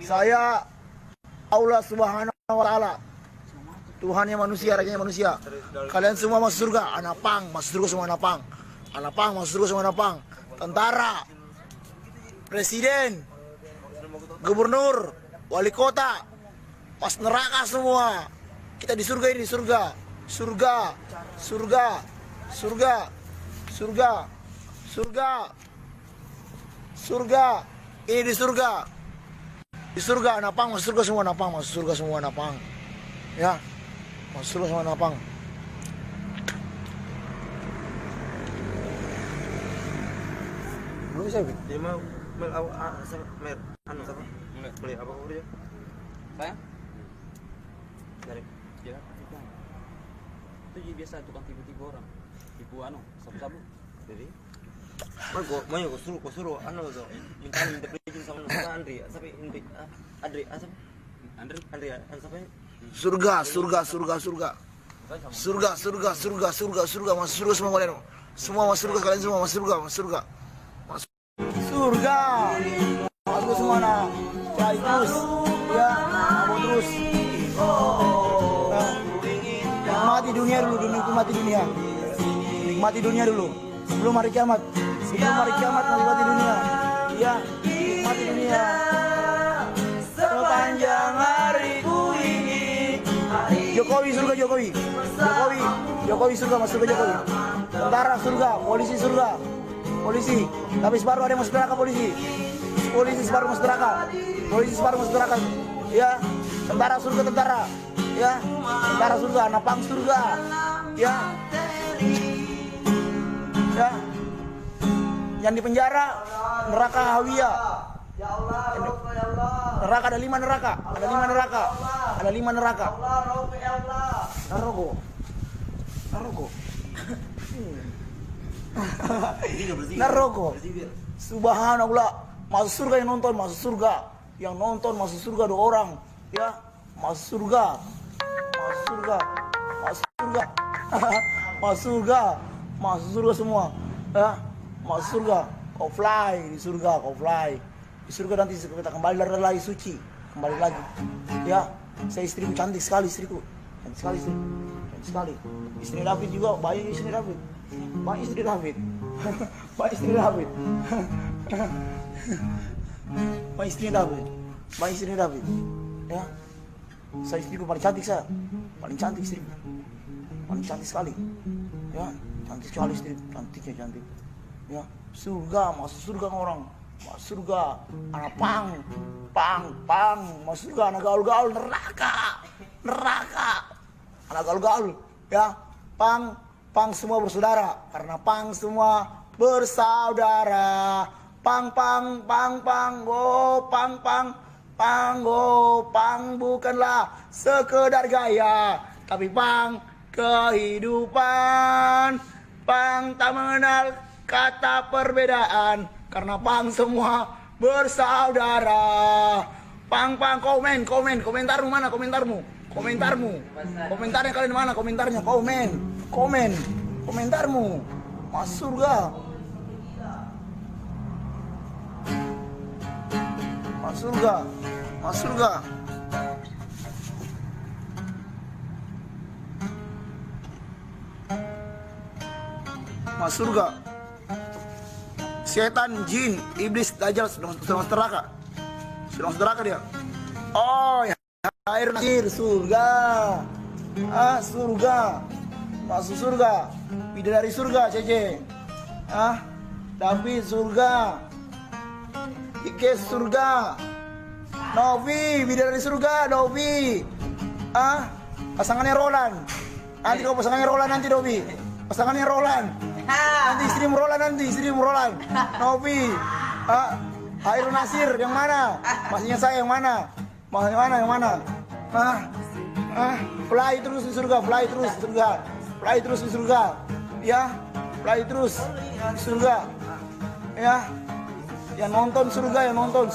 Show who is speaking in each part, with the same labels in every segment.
Speaker 1: Saya Allah Subhanahu wa Ta'ala, Tuhannya manusia, rajanya manusia. Kalian semua masuk surga. Anak pang masuk surga semua, anak pang. Anak pang masuk surga semua, anak pang. Tentara, presiden, gubernur, wali kota, pas neraka semua. Kita di surga ini, surga. Surga, surga, surga, surga, surga, surga. Ini di surga. Di surga, napang masuk surga semua, napang masuk surga semua, napang. Ya, masuk surga semua, napang. Belum bisa,
Speaker 2: Dia mau beli apa dia?
Speaker 3: Saya?
Speaker 2: Dari
Speaker 3: Ya, itu jadi biasa tukang tipu-tipu orang. Tipu sabu-sabu.
Speaker 2: jadi mau suruh tuh minta izin sama Andri sampai Andri sampai
Speaker 1: surga, surga, surga, surga. Surga, surga, surga, surga, surga, masuk surga semua kalian. Semua masuk surga, kalian semua masuk surga, masuk surga. Masuk surga. Masuk semua nak. Cari terus. Ya, mau terus. Nikmati dunia dulu, nikmati dunia. Nikmati dunia dulu. Sebelum hari kiamat. Sebelum hari kiamat nikmati dunia. Ya, nikmati dunia. Sepanjang hariku ini. Jokowi surga, Jokowi. Jokowi, Jokowi surga, masuk surga Jokowi. Tentara surga, polisi surga. Polisi, tapi separuh ada yang masuk neraka polisi. Polisi separuh masuk neraka. Polisi separuh masuk neraka. Ya, tentara surga, tentara. Ya, tentara surga, napang surga. Ya. Ya. Yang di penjara neraka Hawiyah.
Speaker 4: Ya Allah, ya Allah.
Speaker 1: Neraka ada 5 neraka. Ada 5 neraka. Ada 5 neraka. Naroko. Naroko. Naroko. Subhanallah. Masuk surga yang nonton, masuk surga. Yang nonton masuk surga 2 orang. Ya, masuk surga. Masuk surga. Masuk surga. Masuk surga. Masuk surga semua. Ya, masuk surga. Kau fly di surga, kau fly. Di surga nanti kita kembali lagi suci. Kembali lagi. Ya, saya istriku cantik sekali, istriku. Cantik sekali istri. Cantik sekali. Istri David juga, baik istri David. Baik istri David. Baik istri David. Baik istri David. Baik istri David. Ya. Saya istriku paling cantik saya. Paling cantik istri. Paling cantik sekali. Ya, cantik sekali istri. Cantiknya cantik. Ya, surga, masuk surga orang. Masuk surga, anak pang, masuk surga, anak gaul-gaul, neraka, anak gaul-gaul, ya, pang semua bersaudara, karena pang semua bersaudara, pang, bukanlah sekedar gaya, tapi pang kehidupan, pang tak mengenal kata perbedaan. Karena pang semua bersaudara. Pang, komentarmu mana komentarmu? Komentarnya kalian mana komentarnya? Komentarmu. Masuk surga. Masuk surga. Masuk surga. Masuk surga. Setan, jin, iblis, dajjal sedang neraka. Sedang neraka dia. Oh, ya, air nasir, surga. Surga. Masuk surga. Bidadari surga, Cece. David surga. Ike surga. Novi, bidadari surga, Novi. Pasangannya Roland. Nanti kau pasangannya Roland nanti, Novi. Pasangannya Roland. Nanti istrimu Roland. Novi. Hairul Nasir yang mana? Masnya saya yang mana? Yang mana? Fly terus di surga. Ya, fly terus di surga. Ya. Yang nonton surga. Yang nonton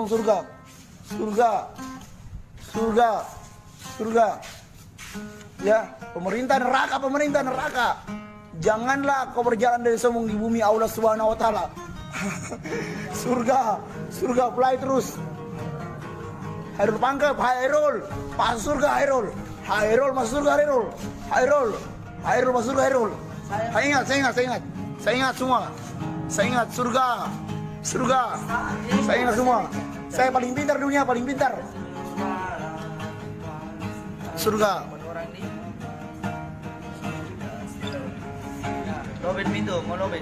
Speaker 1: surga. Surga. Ya, pemerintah neraka. Janganlah kau berjalan dari sombong di bumi Allah Subhanahu wa taala. Surga fly terus. Hairul Pangkep, Hairul masuk surga, Hairul masuk surga, Hairul masuk surga, Hairul. Saya ingat semua. Saya ingat surga. Saya ingat semua. Saya paling pintar dunia, paling pintar. Surga.
Speaker 4: Loben pintu, mau loben.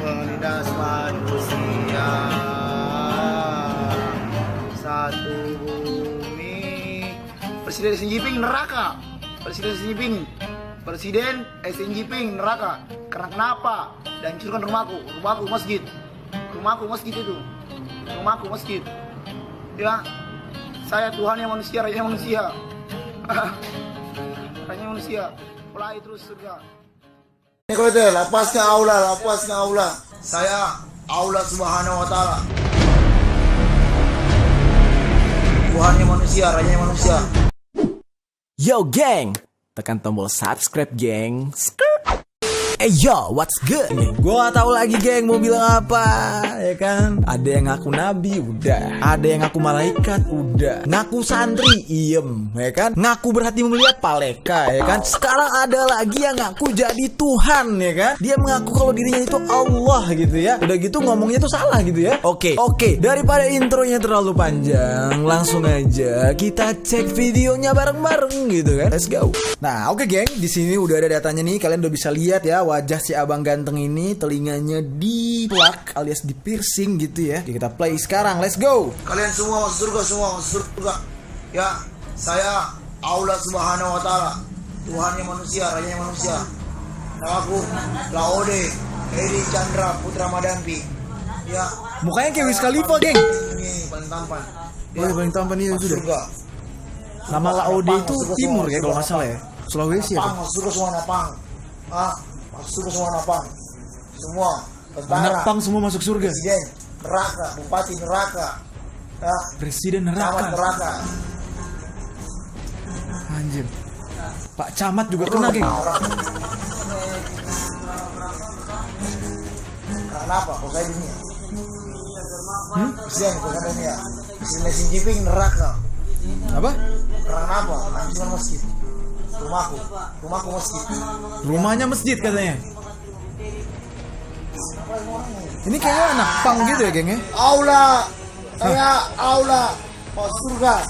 Speaker 1: Penindas manusia satu bumi. Presiden Xi Jinping neraka. Presiden Xi Jinping neraka. Karena kenapa? Dan hancurkan rumahku masjid itu. Rumahku masjid. Ya, saya Tuhan yang manusia, rakyat manusia. Rakyat manusia. Fly terus surga. Ini kalau itu lapasnya aula. Saya Allah Subhanahu wa taala. Tuhan yang manusia, rakyat manusia.
Speaker 5: Yo geng, tekan tombol subscribe geng. Yo, what's good? Gua gak tahu lagi geng mau bilang apa, ya kan? Ada yang ngaku nabi, udah. Ada yang ngaku malaikat, udah. Ngaku santri, iem, ya kan? Ngaku berhati mulia, paleka, ya kan? Sekarang ada lagi yang ngaku jadi Tuhan, ya kan? Dia mengaku kalau dirinya itu Allah gitu ya. Udah gitu ngomongnya tuh salah gitu ya. Oke. Daripada intronya terlalu panjang, langsung aja kita cek videonya bareng-bareng gitu kan. Let's go. Nah, oke geng, di sini udah ada datanya nih. Kalian udah bisa lihat ya wajah si abang ganteng ini, telinganya diplak alias di piercing gitu ya. Oke, kita play sekarang, let's go.
Speaker 1: Kalian semua masuk surga. Ya, saya Allah Subhanahu wa taala, Tuhan yang manusia, rakyat manusia. Aku Laode Edi Chandra Putra Madampi. Ya,
Speaker 5: Mukanya kayak Wiz Khalifa, geng.
Speaker 1: Ini paling tampan.
Speaker 5: Oh, paling tampan ini sudah.
Speaker 1: Surga.
Speaker 5: Nama Laode itu timur ya kalau nggak salah ya. Sulawesi ya.
Speaker 1: Masuk surga semua napang. Masuk surga semua napang. Semua tentara.
Speaker 5: Anak pang semua masuk surga.
Speaker 1: Presiden neraka, bupati neraka. Ya,
Speaker 5: Presiden
Speaker 1: camat
Speaker 5: neraka.
Speaker 1: neraka.
Speaker 5: Anjir. Pak Camat juga kena, geng.
Speaker 1: Kenapa? Kok saya dunia? Presiden kok saya dunia? Presiden Xi Jinping neraka.
Speaker 5: Apa?
Speaker 1: Karena apa? Hancurkan masjid. Rumahku masjid.
Speaker 5: Rumahnya masjid katanya. Ini kayaknya anak pang gitu ya, geng ya.
Speaker 1: Aula, saya aula. Masuk surga.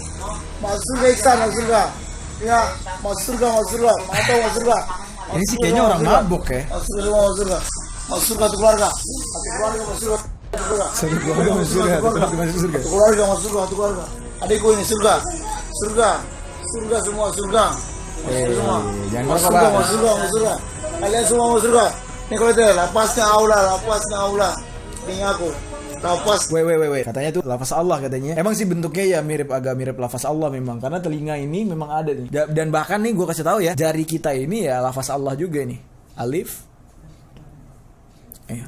Speaker 1: Masuk surga Iksan, masuk surga. Ya, masuk surga. Masuk surga.
Speaker 5: Ini sih kayaknya orang mabok ya.
Speaker 1: Masuk surga. Masuk surga tuh keluarga. Satu keluarga masuk surga.
Speaker 5: Satu keluarga masuk surga.
Speaker 1: Satu keluarga masuk surga. Satu keluarga. Adikku ini surga. Semua surga. Semua.
Speaker 5: Jangan
Speaker 1: Masuk surga. Kalian semua masuk surga. Ini kalau itu lapasnya aula. Ini aku. Lapas.
Speaker 5: Wait. Katanya tuh lafaz Allah katanya. Emang sih bentuknya ya agak mirip lafaz Allah memang. Karena telinga ini memang ada nih. Dan bahkan nih gue kasih tahu ya, jari kita ini ya lafaz Allah juga nih. Alif.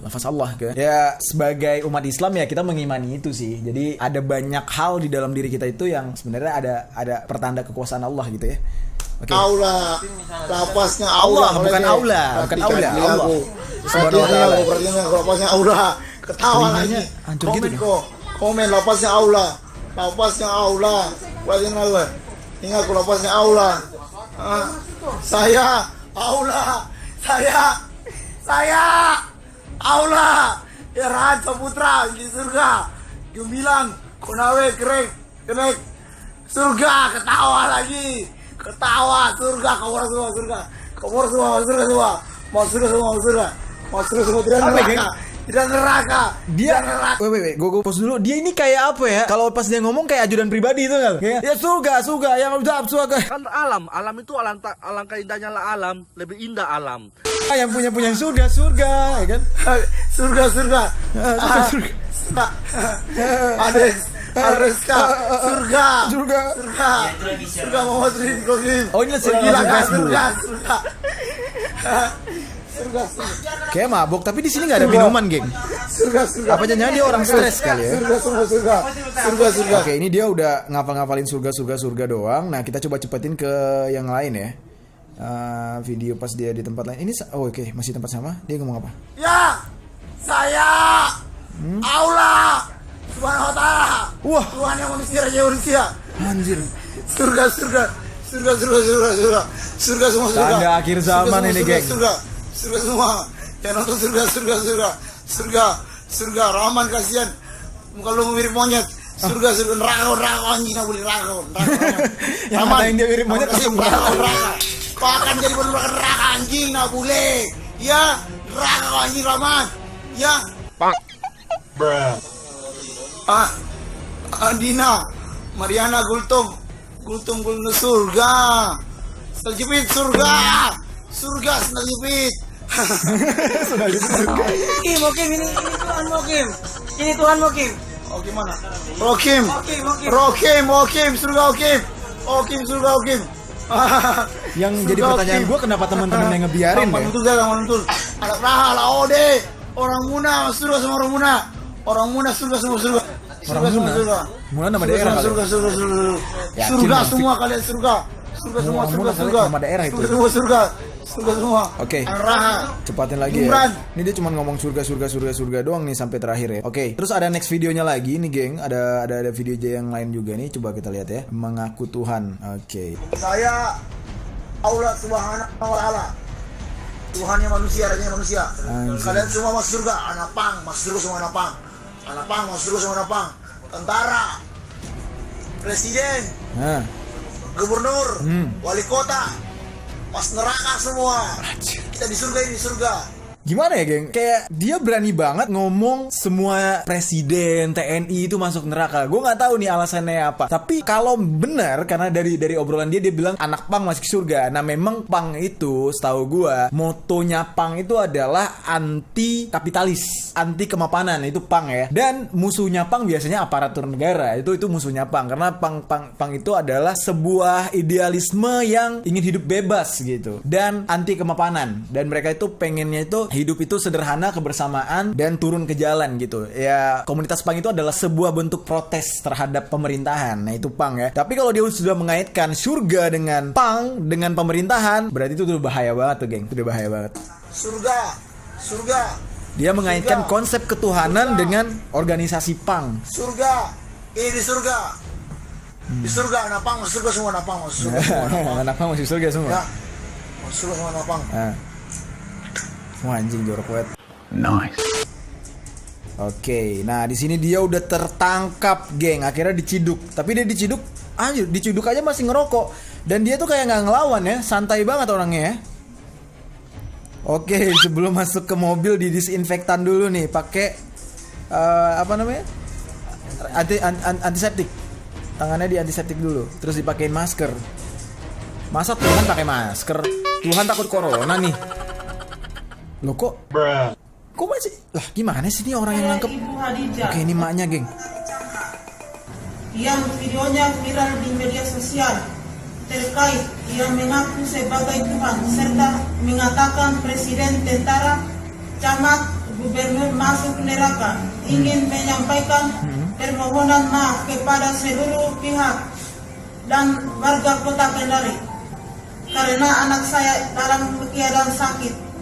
Speaker 5: Lafaz Allah kan. Ya sebagai umat Islam ya kita mengimani itu sih. Jadi ada banyak hal di dalam diri kita itu yang sebenarnya ada pertanda kekuasaan Allah gitu ya. Okay.
Speaker 1: Aula, lapasnya
Speaker 5: Allah,
Speaker 1: aula,
Speaker 5: bukan aula. Allah.
Speaker 1: Subhanahu wa taala. Pertanyaan lapasnya aula. Ketawa lagi. Komen lapasnya aula. Pertanyaan Allah. Ingat aku lapasnya aula. Saya aula. Aula. Ya Raja Putra di surga. Gemilang, konawe kerek. Surga ketawa lagi. Surga, kamu surga. Masuk surga. Tidak neraka.
Speaker 5: Dia wait, gue pause dulu. Dia ini kayak apa ya? Kalau pas dia ngomong kayak ajudan pribadi itu kan? Ya surga, yang udah surga.
Speaker 6: Kan alam itu alangkah indahnya lah alam, lebih indah alam.
Speaker 5: Yang punya surga, ya kan?
Speaker 1: Surga. Surga Muhammad Ridho.
Speaker 5: Oh ini Facebook.
Speaker 1: Surga.
Speaker 5: Kayak mabok, tapi di sini nggak ada minuman, geng.
Speaker 1: surga.
Speaker 5: Apa jangan dia orang stres kali ya?
Speaker 1: Surga.
Speaker 5: Oke, ini dia udah ngafalin surga doang. Nah, kita coba cepetin ke yang lain ya. Video pas dia di tempat lain. Ini oke, masih tempat sama. Dia ngomong apa?
Speaker 1: Ya, saya Allah Subhanahu wa ta'ala.
Speaker 5: Wah,
Speaker 1: Tuhan yang manusia.
Speaker 5: anjir.
Speaker 1: Surga semua surga.
Speaker 5: Tanda akhir zaman ini, geng.
Speaker 1: Surga semua. Yang nonton surga. Rahman kasihan. Muka lu mirip monyet. Surga neraka anjing nak boleh neraka.
Speaker 5: Yang ngatain dia mirip monyet langsung
Speaker 1: neraka. Kau akan jadi penumpang neraka anjing nak boleh. Ya, neraka anjing Rahman. Ya. Andina, Mariana Gultung surga. Seljepit surga. Surga seljepit.
Speaker 4: Mokim ini Tuhan Mokim.
Speaker 1: Oh gimana? Rokim surga Okim.
Speaker 5: Yang jadi pertanyaan gue, kenapa teman-teman yang ngebiarin ya?
Speaker 1: Mantul. Anak Raha, ala Ode, orang Muna, surga semua orang Muna. Orang Muna surga semua surga.
Speaker 5: Muna nama daerah.
Speaker 1: Surga semua kalian surga. Surga semua surga.
Speaker 5: Nama daerah itu.
Speaker 1: Surga semua.
Speaker 5: Oke.
Speaker 1: Raha.
Speaker 5: Cepatin lagi ya. Ini dia cuma ngomong surga doang nih sampai terakhir ya. Oke. Terus ada next videonya lagi nih, geng. Ada video yang lain juga nih. Coba kita lihat ya. Mengaku Tuhan. Oke.
Speaker 1: Saya Allah Subhanahu wa ta'ala. Tuhan yang manusia, rajanya manusia. Kalian semua masuk surga. Anak pang, masuk surga semua anak pang. Anak pang, masuk surga semua anak pang. Tentara, presiden, gubernur, wali kota, pas neraka semua. Kita di surga ini surga.
Speaker 5: Gimana ya, geng? Kayak dia berani banget ngomong semua presiden, TNI itu masuk neraka. Gue nggak tahu nih alasannya apa. Tapi kalau benar, karena dari obrolan dia bilang anak pang masuk surga. Nah, memang pang itu, setahu gue, motonya pang itu adalah anti kapitalis, anti kemapanan. Itu pang ya. Dan musuhnya pang biasanya aparatur negara. Itu musuhnya pang. Karena pang itu adalah sebuah idealisme yang ingin hidup bebas gitu. Dan anti kemapanan. Dan mereka itu pengennya itu hidup itu sederhana, kebersamaan, dan turun ke jalan gitu. Ya, komunitas pang itu adalah sebuah bentuk protes terhadap pemerintahan. Nah, itu pang ya. Tapi kalau dia sudah mengaitkan surga dengan pang, dengan pemerintahan, berarti itu udah bahaya banget tuh, geng. Itu udah bahaya banget.
Speaker 1: Surga.
Speaker 5: Dia mengaitkan konsep ketuhanan dengan organisasi pang.
Speaker 1: Surga. Ini di surga. Di surga anak pang, masuk surga semua anak pang, masuk surga semua.
Speaker 5: Anak pang masih surga semua.
Speaker 1: Ya. Masuk surga semua anak pang.
Speaker 5: Wah, anjing jorok banget.
Speaker 6: Nice.
Speaker 5: Oke, nah di sini dia udah tertangkap, geng. Akhirnya diciduk. Tapi dia diciduk aja masih ngerokok. Dan dia tuh kayak nggak ngelawan ya, santai banget orangnya ya. Oke, sebelum masuk ke mobil didisinfektan dulu nih, pakai apa namanya? Antiseptik. Tangannya di antiseptik dulu, terus dipakein masker. Masa Tuhan pakai masker? Tuhan takut corona nih. Loh kok masih? Lah gimana sih ini orang yang nangkep? Oke, ini maknya, geng.
Speaker 7: Yang videonya viral di media sosial terkait yang mengaku sebagai Tuhan serta mengatakan presiden, tentara, camat, gubernur masuk neraka, ingin menyampaikan permohonan maaf kepada seluruh pihak dan warga kota Kendari karena anak saya dalam keadaan sakit.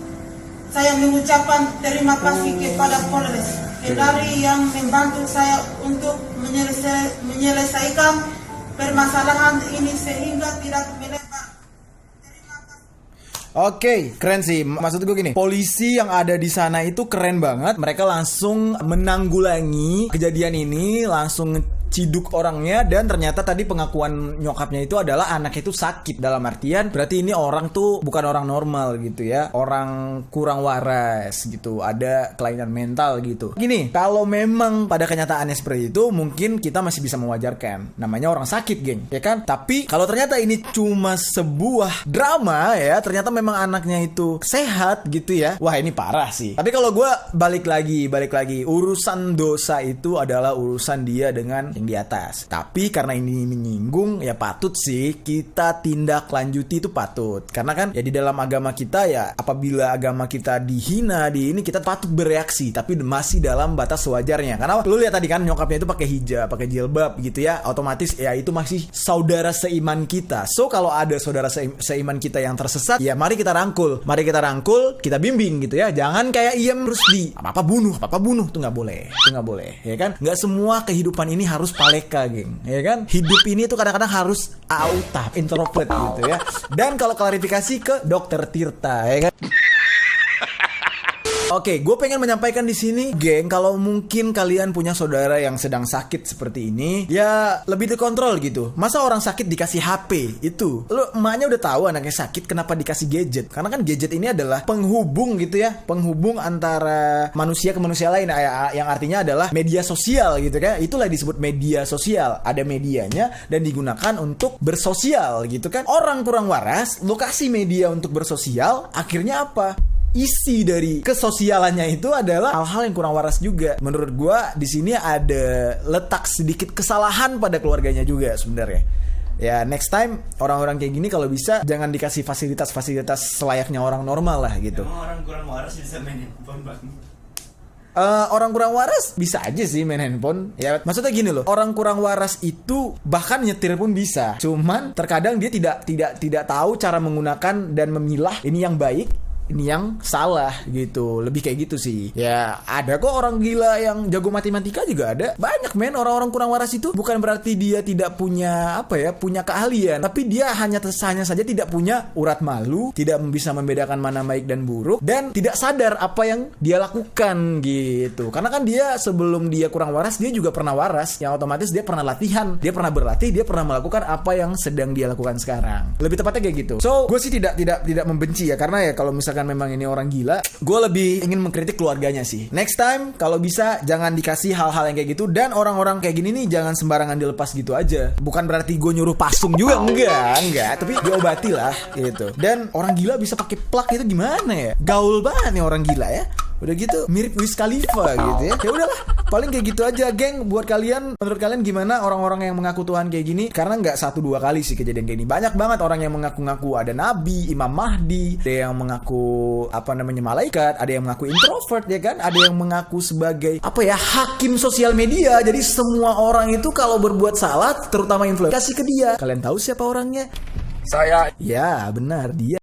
Speaker 7: Saya mengucapkan terima kasih kepada Polres Kendari yang membantu saya untuk menyelesaikan permasalahan ini sehingga tidak melebar. Terima kasih.
Speaker 5: Oke, keren sih. Maksud gue gini, polisi yang ada di sana itu keren banget. Mereka langsung menanggulangi kejadian ini, langsung ciduk orangnya. Dan ternyata tadi pengakuan nyokapnya itu adalah anaknya itu sakit. Dalam artian berarti ini orang tuh bukan orang normal gitu ya, orang kurang waras gitu, ada kelainan mental gitu. Gini, kalau memang pada kenyataannya seperti itu, mungkin kita masih bisa mewajarkan, namanya orang sakit, geng, ya kan. Tapi kalau ternyata ini cuma sebuah drama ya, ternyata memang anaknya itu sehat gitu ya, wah ini parah sih. Tapi kalau gue balik lagi, urusan dosa itu adalah urusan dia dengan yang di atas. Tapi karena ini menyinggung, ya patut sih kita tindak lanjuti, itu patut. Karena kan ya di dalam agama kita ya, apabila agama kita dihina di ini, kita patut bereaksi, tapi masih dalam batas sewajarnya. Karena lu lihat tadi kan nyokapnya itu pakai hijab, pakai jilbab gitu ya, otomatis ya itu masih saudara seiman kita. So kalau ada saudara seiman kita yang tersesat, ya mari kita rangkul, kita bimbing gitu ya. Jangan kayak iem terus di apa bunuh tuh nggak boleh, ya kan? Nggak semua kehidupan ini harus paleka, geng, ya kan? Hidup ini tuh kadang-kadang harus auta, introvert gitu ya. Dan kalau klarifikasi ke Dokter Tirta, ya kan? Oke, gue pengen menyampaikan di sini, geng, kalau mungkin kalian punya saudara yang sedang sakit seperti ini, ya lebih dikontrol gitu. Masa orang sakit dikasih HP itu? Lo emaknya udah tahu anaknya sakit, kenapa dikasih gadget? Karena kan gadget ini adalah penghubung gitu ya, penghubung antara manusia ke manusia lain, yang artinya adalah media sosial gitu kan? Itulah disebut media sosial. Ada medianya dan digunakan untuk bersosial gitu kan? Orang kurang waras, lokasi media untuk bersosial, akhirnya apa? Isi dari kesosialannya itu adalah hal-hal yang kurang waras juga. Menurut gua di sini ada letak sedikit kesalahan pada keluarganya juga sebenarnya. Ya next time orang-orang kayak gini kalau bisa jangan dikasih fasilitas selayaknya orang normal lah gitu.
Speaker 4: Emang orang kurang waras bisa main handphone, Bang?
Speaker 5: Orang kurang waras bisa aja sih main handphone. Ya maksudnya gini loh, orang kurang waras itu bahkan nyetir pun bisa. Cuman terkadang dia tidak tahu cara menggunakan dan memilah ini yang baik, ini yang salah gitu. Lebih kayak gitu sih. Ya ada kok orang gila yang jago matematika juga ada. Banyak men orang-orang kurang waras itu. Bukan berarti dia tidak punya punya keahlian, tapi dia hanya saja tidak punya urat malu, tidak bisa membedakan mana baik dan buruk, dan tidak sadar apa yang dia lakukan gitu. Karena kan dia sebelum dia kurang waras, dia juga pernah waras. Yang otomatis dia pernah latihan, dia pernah berlatih, dia pernah melakukan apa yang sedang dia lakukan sekarang. Lebih tepatnya kayak gitu. So gue sih tidak membenci ya. Karena ya kalau misalkan memang ini orang gila, gue lebih ingin mengkritik keluarganya sih. Next time kalau bisa jangan dikasih hal-hal yang kayak gitu. Dan orang-orang kayak gini nih jangan sembarangan dilepas gitu aja. Bukan berarti gue nyuruh pasung juga, enggak, tapi diobati lah gitu. Dan orang gila bisa pakai plak itu gimana ya? Gaul banget nih orang gila ya. Udah gitu mirip Wiz Khalifa gitu ya. Ya udahlah, paling kayak gitu aja, geng. Buat kalian, menurut kalian gimana orang-orang yang mengaku Tuhan kayak gini? Karena nggak 1-2 kali sih kejadian kayak gini. Banyak banget orang yang mengaku-ngaku ada nabi, Imam Mahdi, ada yang mengaku malaikat, ada yang mengaku introvert ya kan, ada yang mengaku sebagai hakim sosial media. Jadi semua orang itu kalau berbuat salah, terutama influencer, kasih ke dia. Kalian tahu siapa orangnya?
Speaker 6: Saya.
Speaker 5: Ya benar, dia.